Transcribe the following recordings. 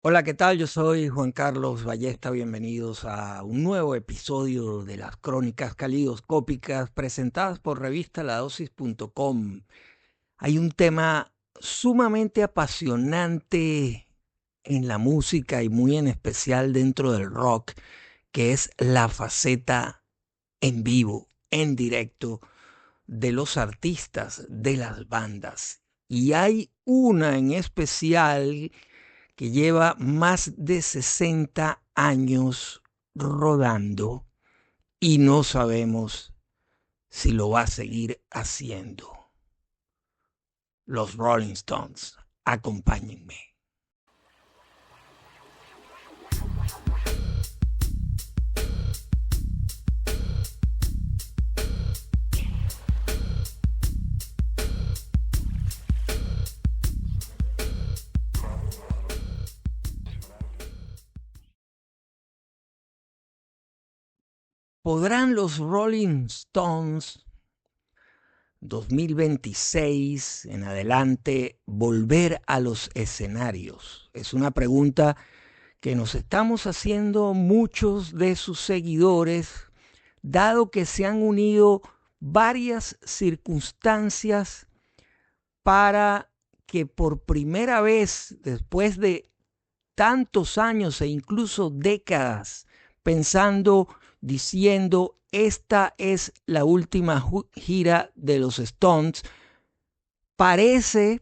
Hola, ¿qué tal? Yo soy Juan Carlos Ballesta. Bienvenidos a un nuevo episodio de las Crónicas Calidoscópicas presentadas por revista ladosis.com. Hay un tema sumamente apasionante en la música y muy en especial dentro del rock, que es la faceta en vivo, en directo de los artistas, de las bandas. Y hay una en especial que lleva más de 60 años rodando y no sabemos si lo va a seguir haciendo. Los Rolling Stones, acompáñenme. ¿Podrán los Rolling Stones 2026 en adelante volver a los escenarios? Es una pregunta que nos estamos haciendo muchos de sus seguidores, dado que se han unido varias circunstancias para que por primera vez, después de tantos años e incluso décadas, pensando, diciendo, esta es la última gira de los Stones, parece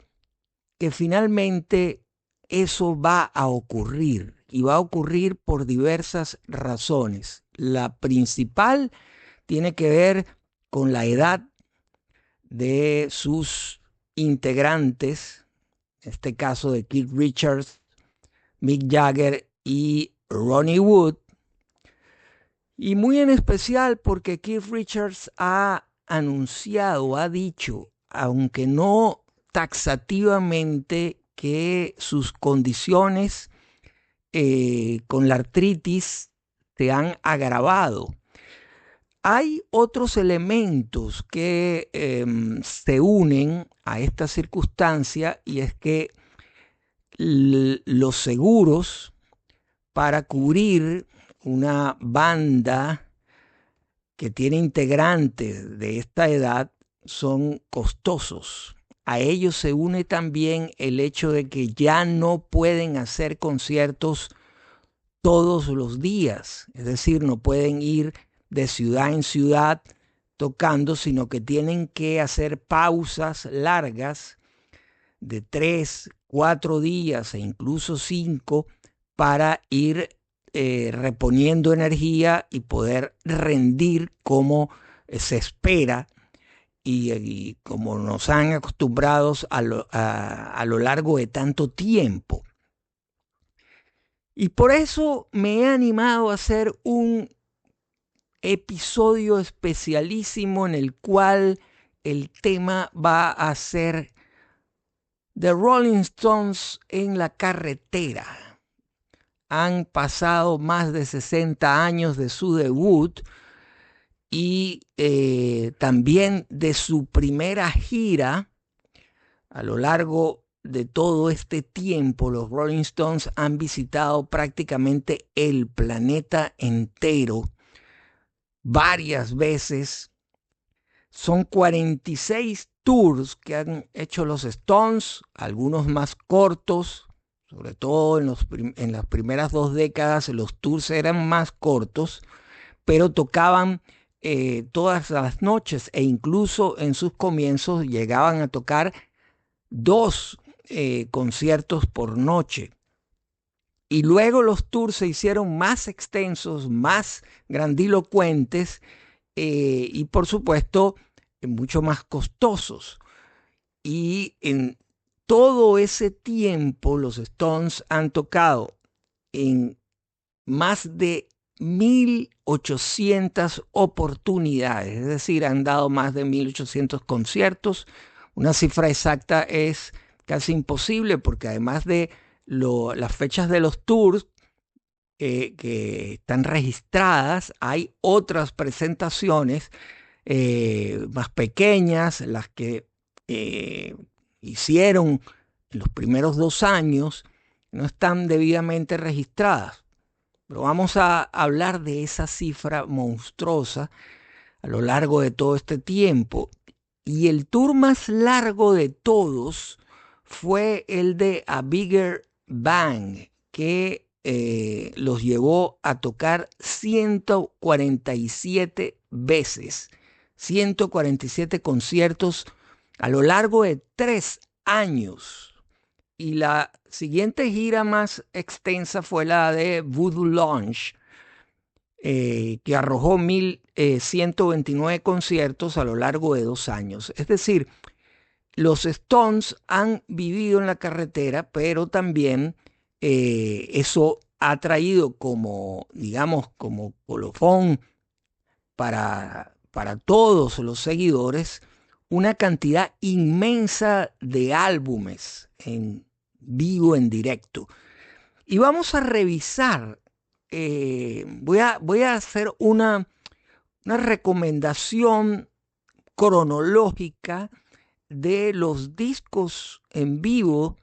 que finalmente eso va a ocurrir y va a ocurrir por diversas razones. La principal tiene que ver con la edad de sus integrantes, en este caso de Keith Richards, Mick Jagger y Ronnie Wood, y muy en especial porque Keith Richards ha anunciado, ha dicho, aunque no taxativamente, que sus condiciones con la artritis se han agravado. Hay otros elementos que se unen a esta circunstancia, y es que los seguros para cubrir una banda que tiene integrantes de esta edad son costosos. A ellos se une también el hecho de que ya no pueden hacer conciertos todos los días, es decir, no pueden ir de ciudad en ciudad tocando, sino que tienen que hacer pausas largas de 3, 4 días e incluso 5 para ir reponiendo energía y poder rendir como se espera y como nos han acostumbrados a lo largo de tanto tiempo. Y por eso me he animado a hacer un episodio especialísimo en el cual el tema va a ser The Rolling Stones en la carretera. Han pasado más de 60 años de su debut y también de su primera gira. A lo largo de todo este tiempo, los Rolling Stones han visitado prácticamente el planeta entero varias veces. Son 46 tours que han hecho los Stones, algunos más cortos, sobre todo en las primeras 2 décadas los tours eran más cortos, pero tocaban todas las noches e incluso en sus comienzos llegaban a tocar 2 conciertos por noche. Y luego los tours se hicieron más extensos, más grandilocuentes y por supuesto mucho más costosos. Y en todo ese tiempo los Stones han tocado en más de 1.800 oportunidades, es decir, han dado más de 1.800 conciertos. Una cifra exacta es casi imposible porque además de las fechas de los tours que están registradas, hay otras presentaciones más pequeñas, las que hicieron en los primeros 2 años no están debidamente registradas. Pero vamos a hablar de esa cifra monstruosa a lo largo de todo este tiempo. Y el tour más largo de todos fue el de A Bigger Bang, que los llevó a tocar 147 veces, 147 conciertos a lo largo de 3 años. Y la siguiente gira más extensa fue la de Voodoo Lounge, que arrojó 1.129 conciertos a lo largo de 2 años. Es decir, los Stones han vivido en la carretera, pero también eso ha traído como, digamos, como colofón para todos los seguidores una cantidad inmensa de álbumes en vivo, en directo. Y vamos a revisar, voy a hacer una recomendación cronológica de los discos en vivo,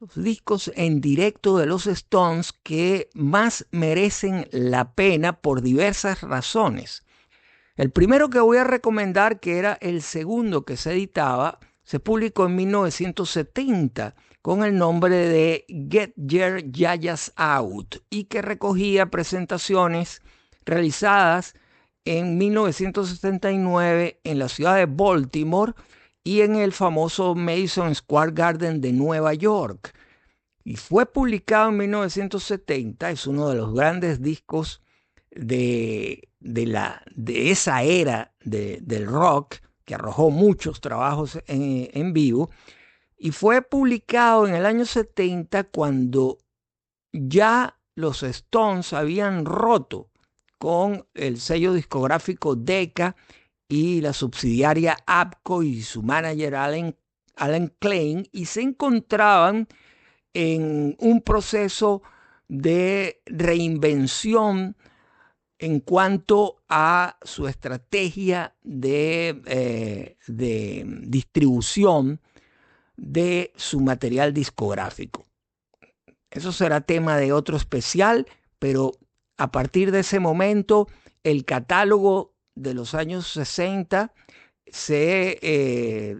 los discos en directo de los Stones que más merecen la pena por diversas razones. El primero que voy a recomendar, que era el segundo que se editaba, se publicó en 1970 con el nombre de Get Your Yayas Out y que recogía presentaciones realizadas en 1979 en la ciudad de Baltimore y en el famoso Madison Square Garden de Nueva York. Y fue publicado en 1970, es uno de los grandes discos de esa era del rock, que arrojó muchos trabajos en vivo, y fue publicado en el año 70 cuando ya los Stones habían roto con el sello discográfico Decca y la subsidiaria APCO y su manager Alan Klein, y se encontraban en un proceso de reinvención en cuanto a su estrategia de distribución de su material discográfico. Eso será tema de otro especial, pero a partir de ese momento el catálogo de los años 60 se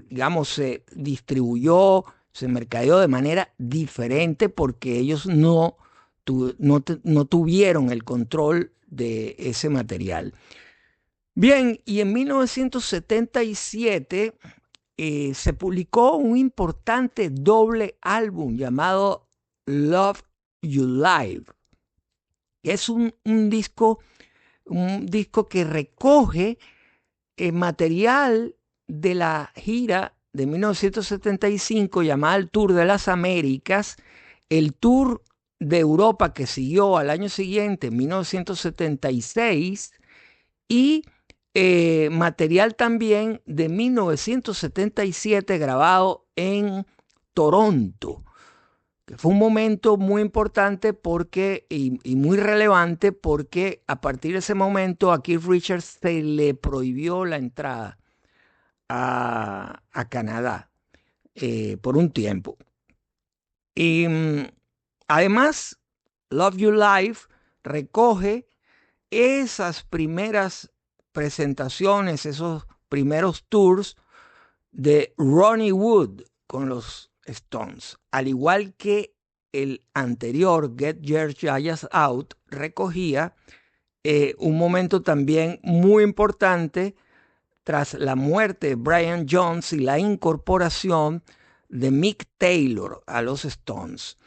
distribuyó, se mercadeó de manera diferente porque ellos no tuvieron el control de ese material. Bien, y en 1977 se publicó un importante doble álbum llamado Love You Live. Es un disco que recoge material de la gira de 1975 llamada el Tour de las Américas, el Tour de Europa que siguió al año siguiente, 1976, y material también de 1977 grabado en Toronto, que fue un momento muy importante y muy relevante porque a partir de ese momento a Keith Richards se le prohibió la entrada a Canadá por un tiempo. Y además, Love You Live recoge esas primeras presentaciones, esos primeros tours de Ronnie Wood con los Stones, al igual que el anterior Get Your Yayas Out recogía un momento también muy importante tras la muerte de Brian Jones y la incorporación de Mick Taylor a los Stones.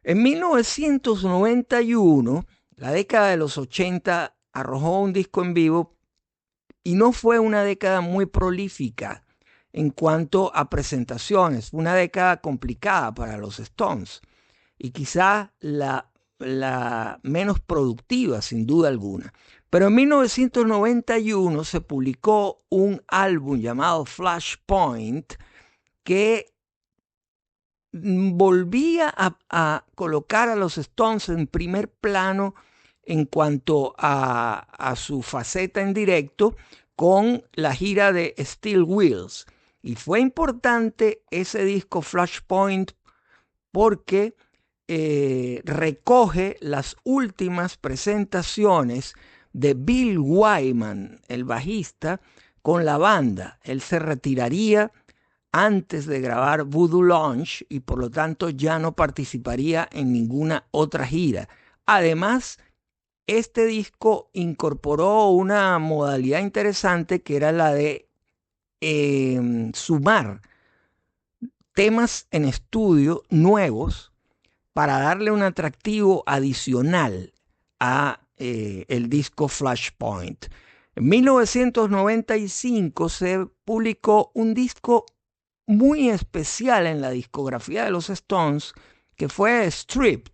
En 1991, la década de los 80 arrojó un disco en vivo y no fue una década muy prolífica en cuanto a presentaciones. Fue una década complicada para los Stones y quizá la menos productiva, sin duda alguna. Pero en 1991 se publicó un álbum llamado Flashpoint que volvía a colocar a los Stones en primer plano en cuanto a su faceta en directo con la gira de Steel Wheels. Y fue importante ese disco Flashpoint porque recoge las últimas presentaciones de Bill Wyman, el bajista, con la banda. Él se retiraría antes de grabar Voodoo Lounge y por lo tanto ya no participaría en ninguna otra gira. Además, este disco incorporó una modalidad interesante que era la de sumar temas en estudio nuevos para darle un atractivo adicional a el disco Flashpoint. En 1995 se publicó un disco muy especial en la discografía de los Stones, que fue Stripped,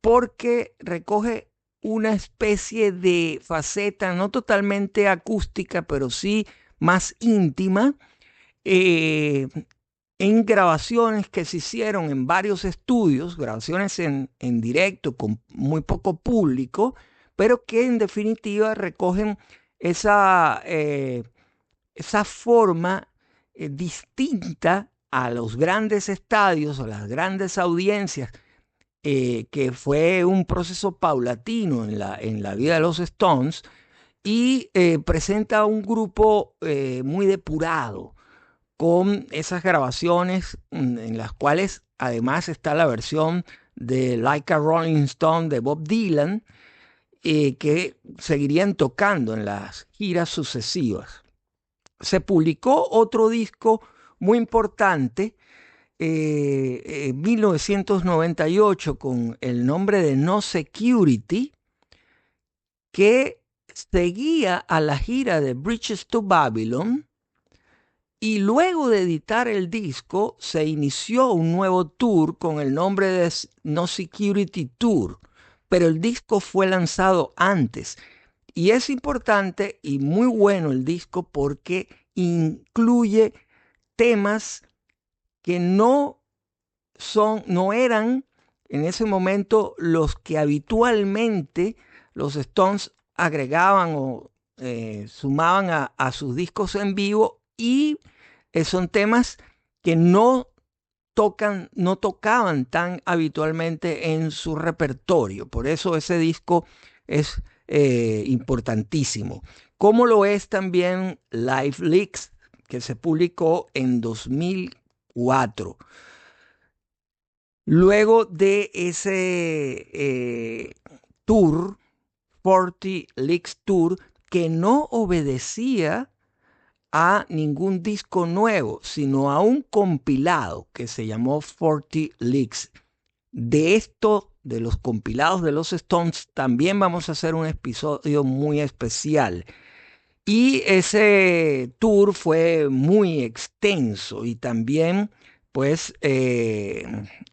porque recoge una especie de faceta no totalmente acústica, pero sí más íntima, en grabaciones que se hicieron en varios estudios, grabaciones en directo con muy poco público, pero que en definitiva recogen esa forma distinta a los grandes estadios o las grandes audiencias, que fue un proceso paulatino en la vida de los Stones, y presenta un grupo muy depurado, con esas grabaciones en las cuales además está la versión de Like a Rolling Stone de Bob Dylan, que seguirían tocando en las giras sucesivas. Se publicó otro disco muy importante en 1998 con el nombre de No Security, que seguía a la gira de Bridges to Babylon. Y luego de editar el disco, se inició un nuevo tour con el nombre de No Security Tour, pero el disco fue lanzado antes. Y es importante y muy bueno el disco porque incluye temas que no eran en ese momento los que habitualmente los Stones agregaban o sumaban a sus discos en vivo, y son temas que no tocaban tan habitualmente en su repertorio. Por eso ese disco es importantísimo. Como lo es también Live Leaks, que se publicó en 2004. Luego de ese tour, 40 Leaks Tour, que no obedecía a ningún disco nuevo, sino a un compilado que se llamó 40 Leaks. De esto, de los compilados de los Stones, también vamos a hacer un episodio muy especial. Y ese tour fue muy extenso y también pues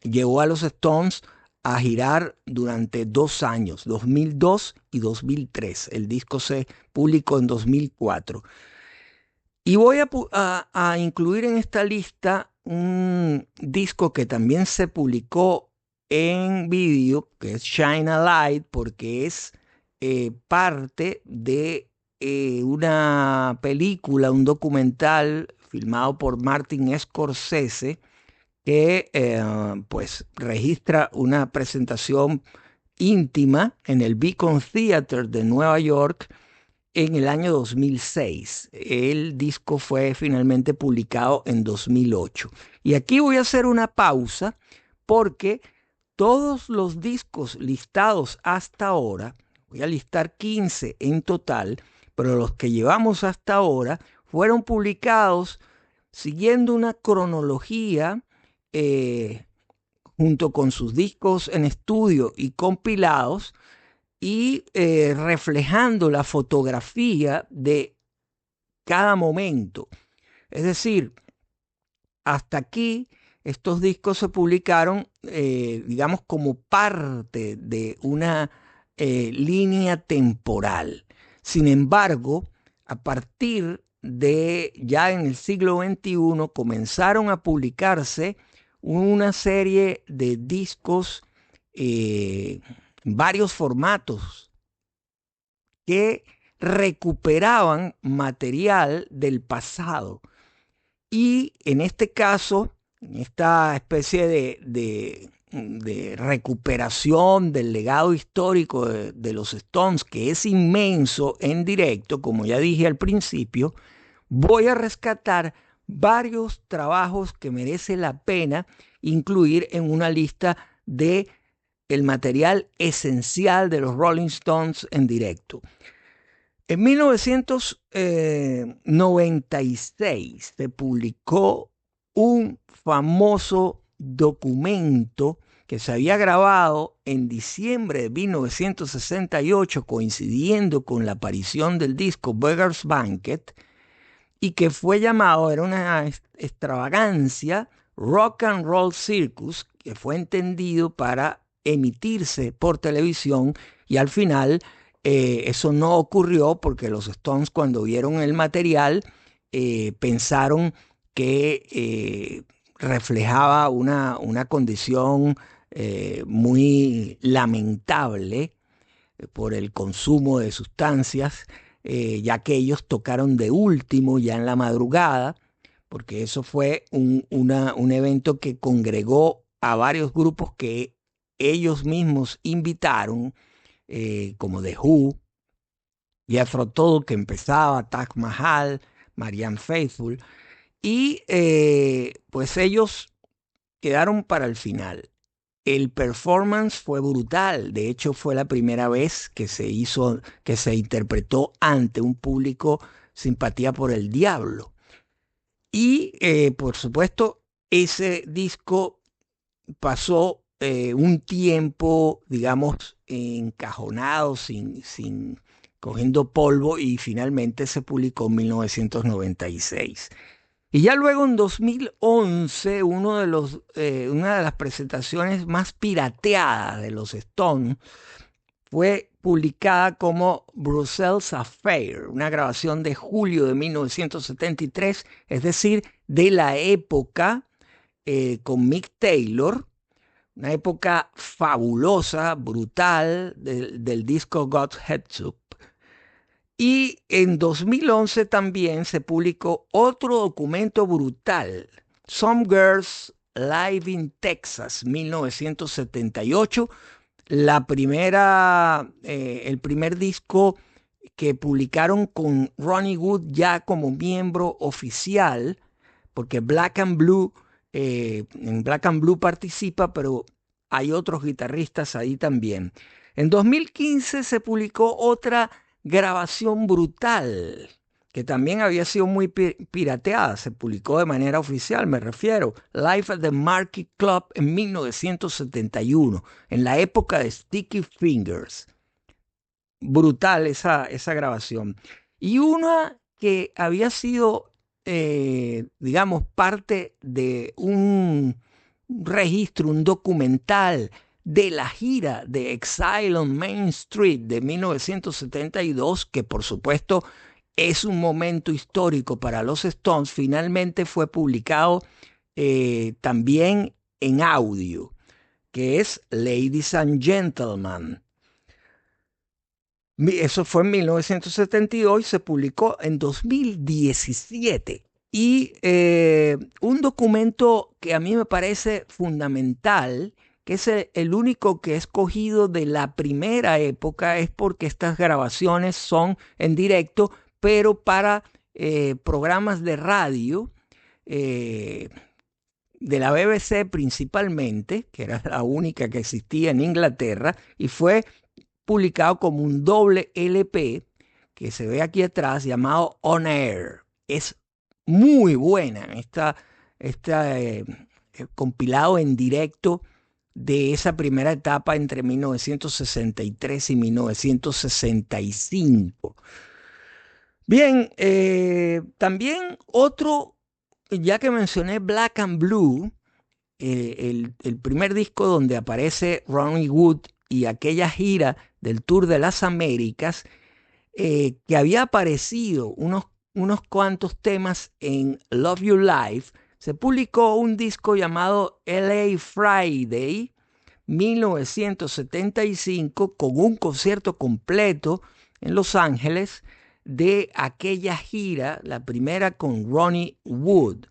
llevó a los Stones a girar durante 2 años, 2002 y 2003. El disco se publicó en 2004. Y voy a incluir en esta lista un disco que también se publicó en vídeo, que es Shine a Light, porque es parte de una película, un documental filmado por Martin Scorsese, que pues registra una presentación íntima en el Beacon Theater de Nueva York en el año 2006. El disco fue finalmente publicado en 2008. Y aquí voy a hacer una pausa porque todos los discos listados hasta ahora, voy a listar 15 en total, pero los que llevamos hasta ahora fueron publicados siguiendo una cronología, junto con sus discos en estudio y compilados, y reflejando la fotografía de cada momento. Es decir, hasta aquí estos discos se publicaron, digamos, como parte de una línea temporal. Sin embargo, a partir de ya en el siglo XXI comenzaron a publicarse una serie de discos, varios formatos, que recuperaban material del pasado. Y en este caso, en esta especie de de recuperación del legado histórico de los Stones, que es inmenso en directo, como ya dije al principio, voy a rescatar varios trabajos que merece la pena incluir en una lista de el material esencial de los Rolling Stones en directo. En 1996 se publicó un famoso documento que se había grabado en diciembre de 1968, coincidiendo con la aparición del disco Beggar's Banquet, y que fue llamado, era una extravagancia, Rock and Roll Circus, que fue entendido para emitirse por televisión, y al final eso no ocurrió porque los Stones, cuando vieron el material, pensaron que reflejaba una condición muy lamentable por el consumo de sustancias, ya que ellos tocaron de último ya en la madrugada, porque eso fue un evento que congregó a varios grupos que ellos mismos invitaron, como The Who, Jethro Tull, que empezaba, Taj Mahal, Marianne Faithfull, y pues ellos quedaron para el final. El performance fue brutal, de hecho fue la primera vez que se hizo, que se interpretó ante un público simpatía por el diablo. Y por supuesto, ese disco pasó un tiempo, digamos, encajonado, cogiendo polvo, y finalmente se publicó en 1996. Y ya luego en 2011, una de las presentaciones más pirateadas de los Stones fue publicada como Brussels Affair, una grabación de julio de 1973, es decir, de la época con Mick Taylor, una época fabulosa, brutal del disco God's Heads Up. Y en 2011 también se publicó otro documento brutal, Some Girls Live in Texas, 1978, el primer disco que publicaron con Ronnie Wood ya como miembro oficial, porque Black and Blue, en Black and Blue participa, pero hay otros guitarristas ahí también. En 2015 se publicó otra grabación brutal, que también había sido muy pirateada, se publicó de manera oficial, me refiero, Live at the Market Club en 1971, en la época de Sticky Fingers. Brutal esa grabación. Y una que había sido, digamos, parte de un registro, un documental de la gira de Exile on Main Street de 1972, que por supuesto es un momento histórico para los Stones, finalmente fue publicado también en audio, que es Ladies and Gentlemen. Eso fue en 1972 y se publicó en 2017. Y un documento que a mí me parece fundamental, que es el único que he escogido de la primera época, es porque estas grabaciones son en directo, pero para programas de radio, eh, de la BBC principalmente, que era la única que existía en Inglaterra, y fue publicado como un doble LP que se ve aquí atrás, llamado On Air. Es muy buena compilado en directo de esa primera etapa entre 1963 y 1965. Bien, también otro, ya que mencioné Black and Blue, el primer disco donde aparece Ronnie Wood y aquella gira del Tour de las Américas, que había aparecido unos cuantos temas en Love You Live, se publicó un disco llamado LA Friday 1975 con un concierto completo en Los Ángeles de aquella gira, la primera con Ronnie Wood.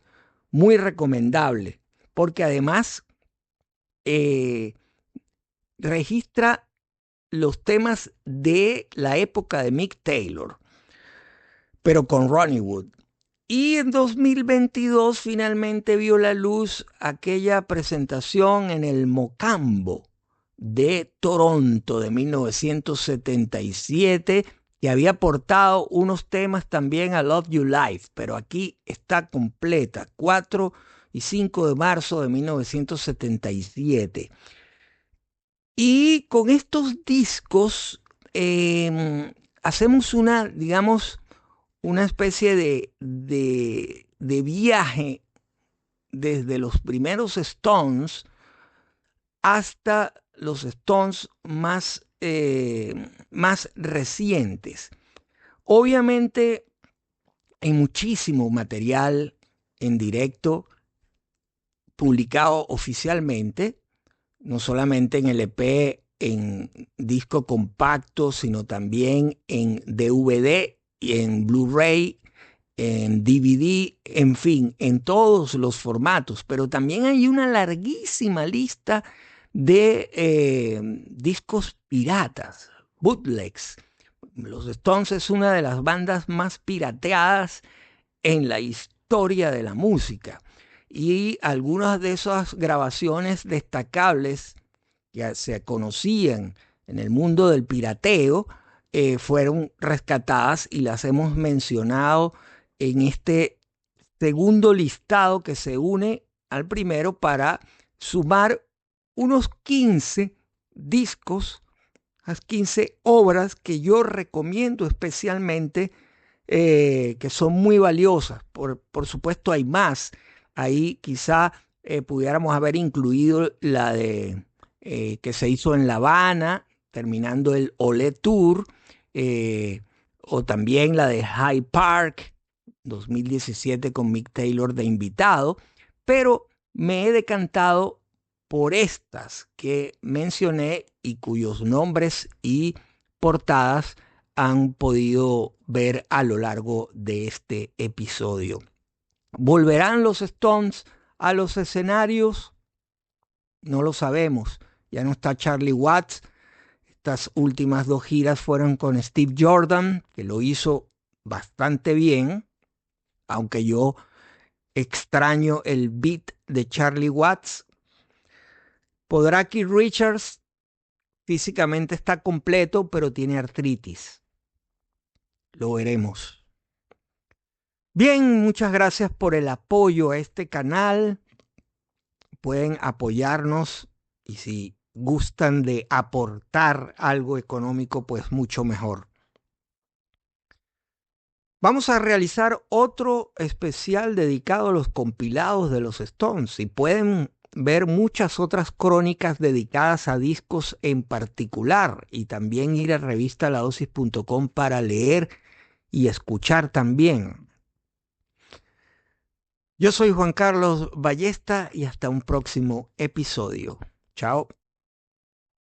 Muy recomendable, porque además registra los temas de la época de Mick Taylor, pero con Ronnie Wood. Y en 2022 finalmente vio la luz aquella presentación en el Mocambo de Toronto de 1977, que había aportado unos temas también a Love You Live, pero aquí está completa, 4 y 5 de marzo de 1977. Y con estos discos hacemos una, digamos, una especie de viaje desde los primeros Stones hasta los Stones más recientes. Obviamente hay muchísimo material en directo publicado oficialmente, no solamente en LP, en disco compacto, sino también en DVD y en Blu-ray, en DVD, en fin, en todos los formatos. Pero también hay una larguísima lista de discos piratas, bootlegs. Los Stones es una de las bandas más pirateadas en la historia de la música. Y algunas de esas grabaciones destacables que se conocían en el mundo del pirateo fueron rescatadas y las hemos mencionado en este segundo listado que se une al primero para sumar unos 15 discos, las 15 obras que yo recomiendo especialmente, que son muy valiosas. Por supuesto hay más. Ahí quizá pudiéramos haber incluido la de que se hizo en La Habana, terminando el Olé Tour, o también la de Hyde Park, 2017 con Mick Taylor de invitado, pero me he decantado por estas que mencioné y cuyos nombres y portadas han podido ver a lo largo de este episodio. ¿Volverán los Stones a los escenarios? No lo sabemos. Ya no está Charlie Watts. Estas últimas dos giras fueron con Steve Jordan, que lo hizo bastante bien, aunque yo extraño el beat de Charlie Watts. ¿Podrá Keith Richards? Físicamente está completo, pero tiene artritis. Lo veremos. Bien, muchas gracias por el apoyo a este canal. Pueden apoyarnos y si gustan de aportar algo económico, pues mucho mejor. Vamos a realizar otro especial dedicado a los compilados de los Stones y pueden ver muchas otras crónicas dedicadas a discos en particular y también ir a revistaladosis.com para leer y escuchar también. Yo soy Juan Carlos Ballesta y hasta un próximo episodio. Chao.